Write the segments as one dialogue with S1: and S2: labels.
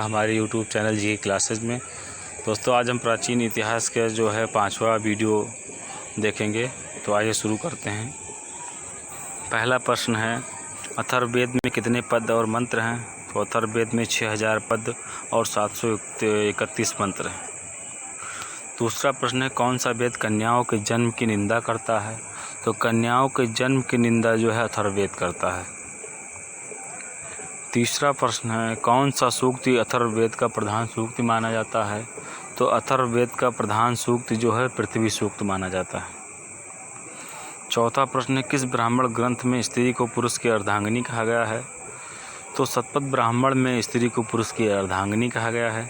S1: हमारे YouTube channel जी classes में। दोस्तों आज हम प्राचीन इतिहास का जो है 5वां वीडियो देखेंगे। तो आइए शुरू करते हैं। पहला प्रश्न है, अथर्ववेद में कितने पद और मंत्र हैं? तो अथर्ववेद में 6000 पद और 731 मंत्र हैं। दूसरा प्रश्न है, कौन सा वेद कन्याओं के जन्म की निंदा करता है? तो कन्याओं के जन्म की निंदा जो है अथर्ववेद करता है। तीसरा प्रश्न है, कौन सा सूक्ति अथर्ववेद का प्रधान सूक्ति माना जाता है? तो अथर्ववेद का प्रधान सूक्ति जो है पृथ्वी सूक्त माना जाता है। चौथा प्रश्न है, किस ब्राह्मण ग्रंथ में स्त्री को पुरुष की अर्धांगिनी कहा गया है? तो शतपथ ब्राह्मण में स्त्री को पुरुष की अर्धांगिनी कहा गया है।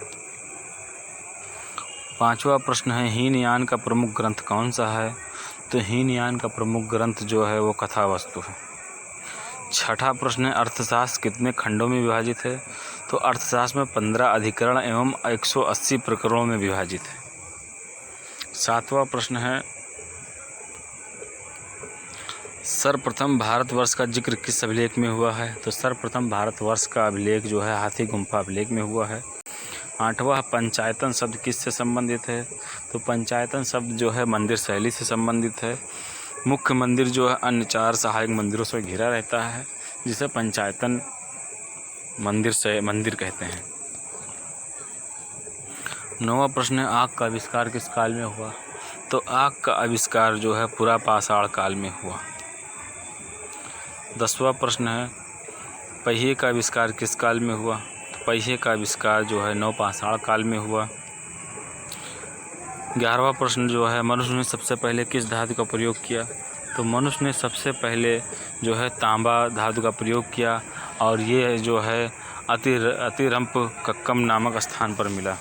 S1: पांचवा प्रश्न है, हीनयान का प्रमुख ग्रंथ कौन सा है? तो हीनयान का प्रमुख ग्रंथ जो है वो कथावस्तु है। छठा प्रश्न है, अर्थशास्त्र कितने खंडों में विभाजित है? तो अर्थशास्त्र में 15 अधिकरण एवं 180 प्रकरणों में विभाजित है। सातवां प्रश्न है, सर्वप्रथम भारतवर्ष का जिक्र किस अभिलेख में हुआ है? तो सर्वप्रथम भारतवर्ष का अभिलेख जो है हाथी गुम्फा अभिलेख में हुआ है। आठवां, पंचायतन शब्द किससे संबंधित है? तो पंचायतन शब्द जो है मंदिर शैली से संबंधित है। मुख्य मंदिर जो है अन्य 4 सहायक मंदिरों से घिरा रहता है, जिसे पंचायतन मंदिर कहते हैं। 9वां प्रश्न है, आग का आविष्कार किस काल में हुआ? तो आग का आविष्कार जो है पुरापाषाण काल में हुआ। 10वां प्रश्न है, पहिए का आविष्कार किस काल में हुआ? तो पहिए का आविष्कार जो है नवपाषाण काल में हुआ। 11वां प्रश्न जो है, मनुष्य ने सबसे पहले किस धातु का प्रयोग किया? तो मनुष्य ने सबसे पहले जो है तांबा धातु का प्रयोग किया, और ये जो है अतिरंप कक्कम नामक स्थान पर मिला।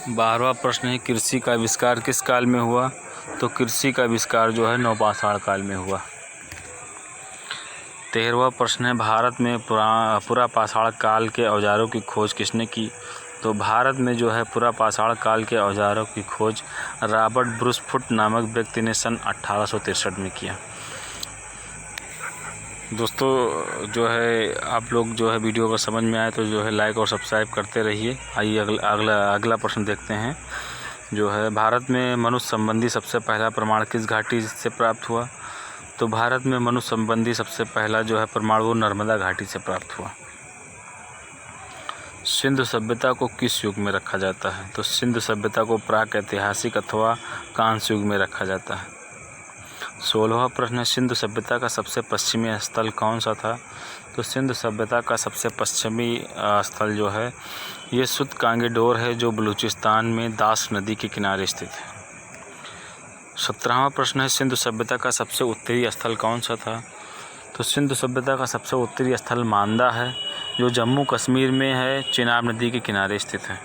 S1: 12वां प्रश्न है, कृषि का आविष्कार किस काल में हुआ? तो कृषि का आविष्कार जो है नवपाषाण काल में हुआ। 13वां प्रश्न है, भारत में पुरापाषाण काल के औजारों की खोज किसने की? तो भारत में जो है पुरापाषाण काल के औजारों की खोज रॉबर्ट ब्रूस फुट नामक व्यक्ति ने सन 1863 में किया। दोस्तों जो है आप लोग जो है वीडियो को समझ में आए तो जो है लाइक और सब्सक्राइब करते रहिए। आइए अगला प्रश्न देखते हैं, जो है भारत में मनुष्य संबंधी सबसे पहला प्रमाण किस घाटी से प्राप्त हुआ? तो भारत में मनुष्य संबंधी सबसे पहला जो है प्रमाण वो नर्मदा घाटी से प्राप्त हुआ। सिंधु सभ्यता को किस युग में रखा जाता है? तो सिंधु सभ्यता को प्राक ऐतिहासिक अथवा कांस्य युग में रखा जाता है। 16वां प्रश्न है, सिंधु सभ्यता का सबसे पश्चिमी स्थल कौन सा था? तो सिंधु सभ्यता का सबसे पश्चिमी स्थल जो है ये सुत कांगेडोर है, जो बलूचिस्तान में दास नदी के किनारे स्थित है। 17वां प्रश्न है, सिंधु सभ्यता का सबसे उत्तरी स्थल कौन सा था? तो सिंधु सभ्यता का सबसे उत्तरी स्थल मांदा है, जो जम्मू कश्मीर में है, चिनाब नदी के किनारे स्थित है।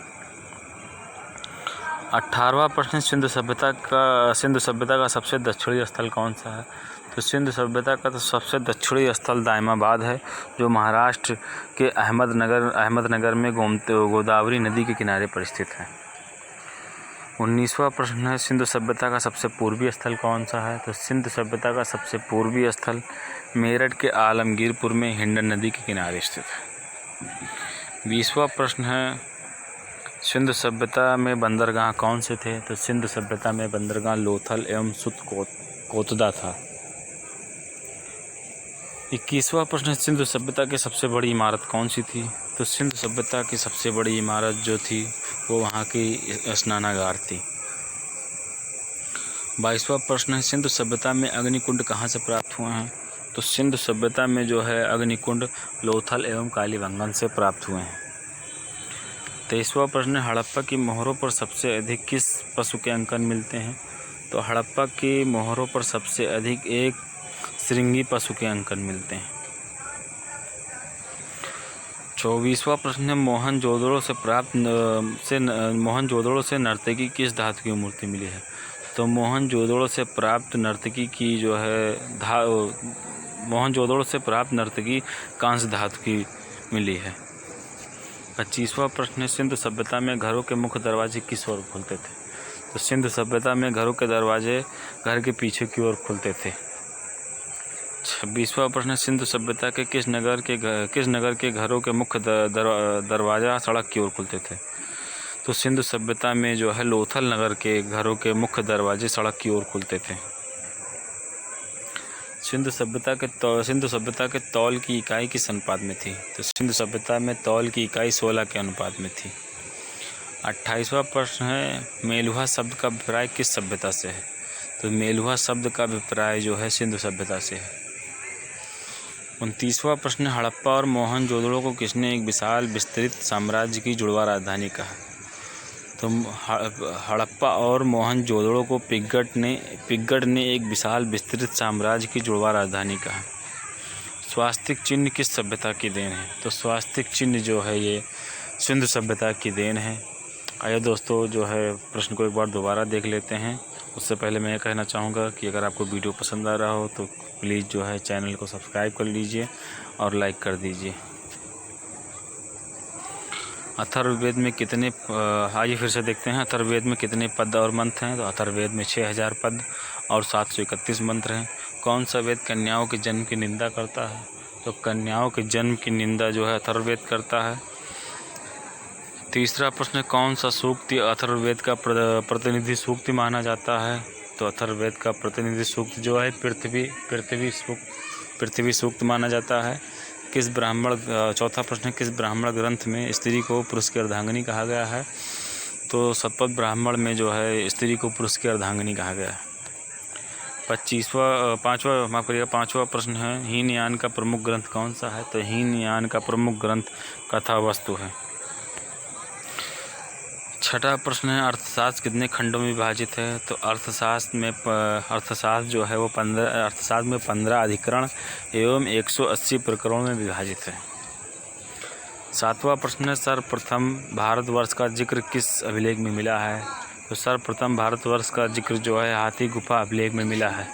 S1: 18वां प्रश्न, सिंधु सभ्यता का सबसे दक्षिणी स्थल कौन सा है? तो सिंधु सभ्यता का तो सबसे दक्षिणी स्थल दायमाबाद है, जो महाराष्ट्र के अहमदनगर में गोदावरी नदी के किनारे पर स्थित है। 19वां प्रश्न है, सिंधु सभ्यता का सबसे पूर्वी स्थल कौन सा है? तो सिंधु सभ्यता का सबसे पूर्वी स्थल मेरठ के आलमगीरपुर में हिंडन नदी के किनारे स्थित है। 20वां प्रश्न है, सिंधु सभ्यता में बंदरगाह कौन से थे? तो सिंधु सभ्यता में बंदरगाह लोथल एवं सुत कोतदा था। 21वां प्रश्न, सिंधु सभ्यता की सबसे बड़ी इमारत कौन सी थी? तो सिंधु सभ्यता की सबसे बड़ी इमारत जो थी वो वहाँ की स्नानागार थी। 22वां प्रश्न है, सिंधु सभ्यता में अग्निकुंड कहाँ से प्राप्त हुए हैं? तो सिंधु सभ्यता में जो है अग्निकुंड लोथल एवं कालीबंगन से प्राप्त हुए हैं। 23वां प्रश्न, हड़प्पा की मोहरों पर सबसे अधिक किस पशु के अंकन मिलते हैं? तो हड़प्पा की मोहरों पर सबसे अधिक एक श्रृंगी पशु के अंकन मिलते हैं। 24वां प्रश्न है, मोहनजोदड़ो से नर्तकी किस धातु की मूर्ति मिली है? तो मोहनजोदड़ो से प्राप्त नर्तकी कांस्य धातु की मिली है। 25वां प्रश्न है, सिंधु सभ्यता में घरों के मुख्य दरवाजे किस ओर खुलते थे? तो सिंधु सभ्यता में घरों के दरवाजे घर के पीछे की ओर खुलते थे। 26वां प्रश्न है, सिंधु सभ्यता के किस नगर के घरों के मुख्य दरवाजा सड़क की ओर खुलते थे? तो सिंधु सभ्यता में जो है लोथल नगर के घरों के मुख्य दरवाजे सड़क की ओर खुलते थे। सिंधु सभ्यता के तौल की इकाई किस अनुपात में थी? तो सिंधु सभ्यता में तौल की इकाई 16 के अनुपात में थी। 28वां प्रश्न है, मेलुहा शब्द का अभिप्राय किस सभ्यता से है? तो मेलुहा शब्द का अभिप्राय जो है सिंधु सभ्यता से है। 29वां प्रश्न, हड़प्पा और मोहनजोदड़ो को किसने एक विशाल विस्तृत साम्राज्य की जुड़वा राजधानी कहा? तो हड़प्पा और मोहनजोदड़ो को पिंगट ने एक विशाल विस्तृत साम्राज्य की जुड़वा राजधानी कहा। स्वास्तिक चिन्ह किस सभ्यता की देन है? तो स्वास्तिक चिन्ह जो है ये सिंधु सभ्यता की देन है। आइए दोस्तों जो है प्रश्न को एक बार दोबारा देख लेते हैं। उससे पहले मैं कहना चाहूँगा कि अगर आपको वीडियो पसंद आ रहा हो तो प्लीज़ जो है चैनल को सब्सक्राइब कर लीजिए और लाइक कर दीजिए। अथर्ववेद में कितने आइए फिर से देखते हैं, अथर्ववेद में कितने पद और मंत्र हैं? तो अथर्ववेद में 6000 पद और 731 मंत्र हैं। कौन सा वेद कन्याओं के जन्म की निंदा करता है? तो कन्याओं के जन्म की निंदा जो है अथर्ववेद करता है। तीसरा प्रश्न, कौन सा सूक्ति अथर्ववेद का प्रतिनिधि सूक्ति माना जाता है? तो अथर्ववेद का प्रतिनिधि सूक्त जो है पृथ्वी सूक्त माना जाता है। चौथा प्रश्न, किस ब्राह्मण ग्रंथ में स्त्री को पुरुष की अर्धांगिनी कहा गया है? तो शतपथ ब्राह्मण में जो है स्त्री को पुरुष की अर्धांगिनी कहा गया है। पांचवा प्रश्न है, हीनयान का प्रमुख ग्रंथ कौन सा है? तो हीनयान का प्रमुख ग्रंथ कथावस्तु है। छठा प्रश्न है, अर्थशास्त्र कितने खंडों में विभाजित है? तो अर्थशास्त्र जो है वो 15 अधिकरण एवं 180 प्रकरणों में विभाजित है। सातवां प्रश्न है, सर्वप्रथम भारतवर्ष का जिक्र किस अभिलेख में मिला है? तो सर्वप्रथम भारतवर्ष का जिक्र जो है हाथी गुफा अभिलेख में मिला है।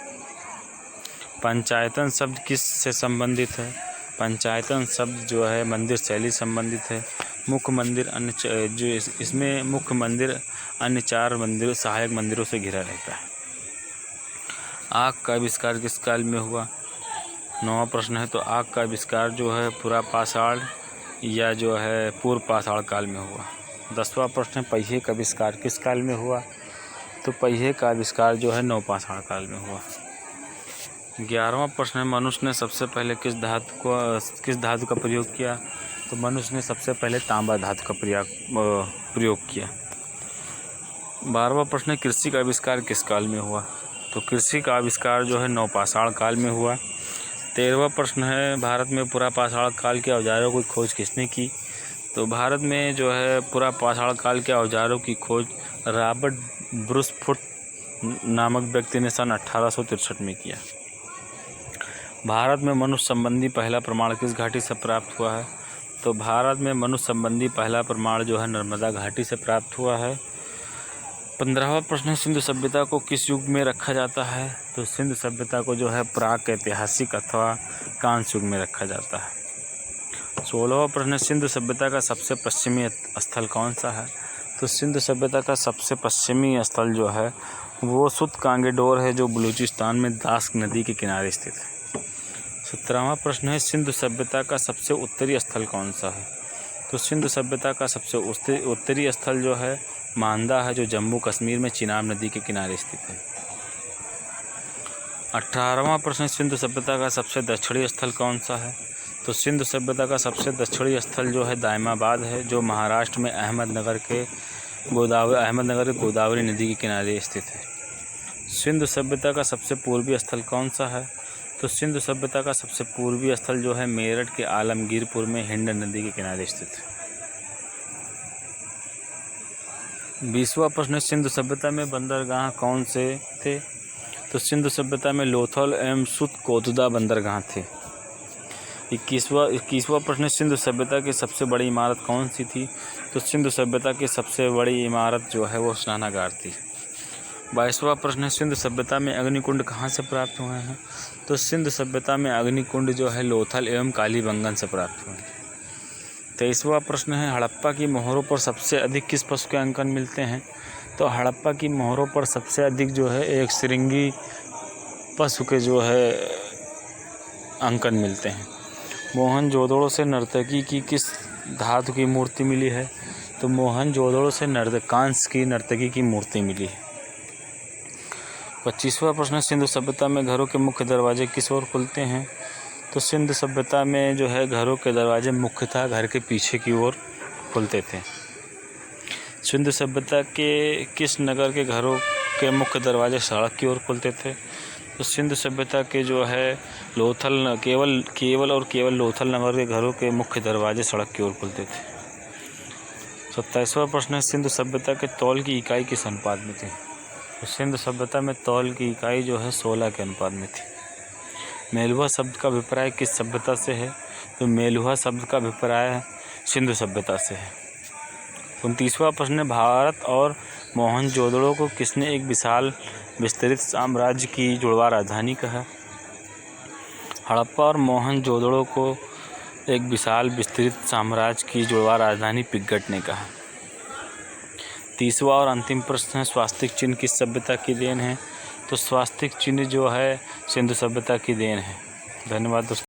S1: पंचायतन शब्द किस से संबंधित है? पंचायतन शब्द जो है मंदिर शैली संबंधित है। मुख्य मंदिर इसमें मुख्य मंदिर अन्य 4 मंदिरों सहायक मंदिरों से घिरा रहता है। आग का आविष्कार किस काल में हुआ? 9वां प्रश्न है, तो आग का आविष्कार जो है पुरापाषाण या जो है पूर्व पाषाण काल में हुआ। 10वां प्रश्न है, पहिए का आविष्कार किस काल में हुआ? तो पहिए का आविष्कार जो है नवपाषाण काल में हुआ। 11वां प्रश्न है, मनुष्य ने सबसे पहले किस धातु का प्रयोग किया? तो मनुष्य ने सबसे पहले तांबा धातु का प्रयोग किया। 12वां प्रश्न है, कृषि का आविष्कार किस काल में हुआ? तो कृषि का आविष्कार जो है नवपाषाण काल में हुआ। 13वां प्रश्न है, भारत में पुरापाषाण काल के औजारों की खोज किसने की? तो भारत में जो है पुरापाषाण काल के औजारों की खोज रॉबर्ट ब्रूसफुट नामक व्यक्ति ने सन 1863 में किया। भारत में मनुष्य संबंधी पहला प्रमाण किस घाटी से प्राप्त हुआ है? तो भारत में मनुष्य संबंधी पहला प्रमाण जो है नर्मदा घाटी से प्राप्त हुआ है। 15वां प्रश्न, सिंधु सभ्यता को किस युग में रखा जाता है? तो सिंधु सभ्यता को जो है प्राक ऐतिहासिक अथवा कांस्य युग में रखा जाता है। 16वां प्रश्न, सिंधु सभ्यता का सबसे पश्चिमी स्थल कौन सा है? तो सिंधु सभ्यता का सबसे पश्चिमी स्थल जो है वो सुत कांगेडोर है, जो बलूचिस्तान में दास्क नदी के किनारे स्थित है। 17वां प्रश्न है, सिंधु सभ्यता का सबसे उत्तरी स्थल कौन सा है? तो सिंधु सभ्यता का सबसे उत्तरी स्थल जो है मांदा है, जो जम्मू कश्मीर में चिनाब नदी के किनारे स्थित है। 18वां प्रश्न, सिंधु सभ्यता का सबसे दक्षिणी स्थल कौन सा है? तो सिंधु सभ्यता का सबसे दक्षिणी स्थल जो है दायमाबाद है, जो महाराष्ट्र में अहमदनगर के गोदावरी नदी के किनारे स्थित है। सिंधु सभ्यता का सबसे पूर्वी स्थल कौन सा है? तो सिंधु सभ्यता का सबसे पूर्वी स्थल जो है मेरठ के आलमगीरपुर में हिंड नदी के किनारे स्थित है। 20वां प्रश्न, सिंधु सभ्यता में बंदरगाह कौन से थे? तो सिंधु सभ्यता में लोथल एवं सुत-कोटदा बंदरगाह थे। 21वां प्रश्न, सिंधु सभ्यता की सबसे बड़ी इमारत कौन सी थी? तो सिंधु सभ्यता की सबसे बड़ी इमारत जो है वो स्नानागार थी। 22वां प्रश्न, सिंधु सभ्यता में अग्निकुंड कहाँ से प्राप्त हुए हैं? तो सिंधु सभ्यता में अग्निकुंड जो है लोथल एवं कालीबंगन से प्राप्त हुए हैं। 23वां प्रश्न है, हड़प्पा की मोहरों पर सबसे अधिक किस पशु के अंकन मिलते हैं? तो हड़प्पा की मोहरों पर सबसे अधिक जो है एक श्रृंगी पशु के जो है अंकन मिलते हैं। मोहनजोदड़ो से नर्तकी की किस धातु की मूर्ति मिली है? तो मोहनजोदड़ो से कांस्य की नर्तकी की मूर्ति मिली है। 25वां प्रश्न, सिंधु सभ्यता में घरों के मुख्य दरवाजे किस ओर खुलते हैं? तो सिंधु सभ्यता में जो है घरों के दरवाजे मुख्यतः घर के पीछे की ओर खुलते थे। सिंधु सभ्यता के किस नगर के घरों के मुख्य दरवाजे सड़क की ओर खुलते थे? तो सिंधु सभ्यता के जो है लोथल केवल लोथल नगर के घरों के मुख्य दरवाजे सड़क की ओर खुलते थे। 27वां प्रश्न है, सिंधु सभ्यता के तौल की इकाई किस अनुपात में थी? तो सिंधु सभ्यता में तौल की इकाई जो है 16 के अनुपात में थी। मेलुहा शब्द का अभिप्राय किस सभ्यता से है? तो मेलुहा शब्द का अभिप्राय सिंधु सभ्यता से है। 29वां प्रश्न है, भारत और मोहनजोदड़ो को किसने एक विशाल विस्तृत साम्राज्य की जुड़वा राजधानी कहा? हड़प्पा और मोहनजोदड़ो को एक विशाल विस्तृत साम्राज्य की जुड़वा राजधानी पिग्गट ने कहा। 30वां और अंतिम प्रश्न है, स्वास्तिक चिन्ह किस सभ्यता की देन है? तो स्वास्तिक चिन्ह जो है सिंधु सभ्यता की देन है। धन्यवाद दोस्तों।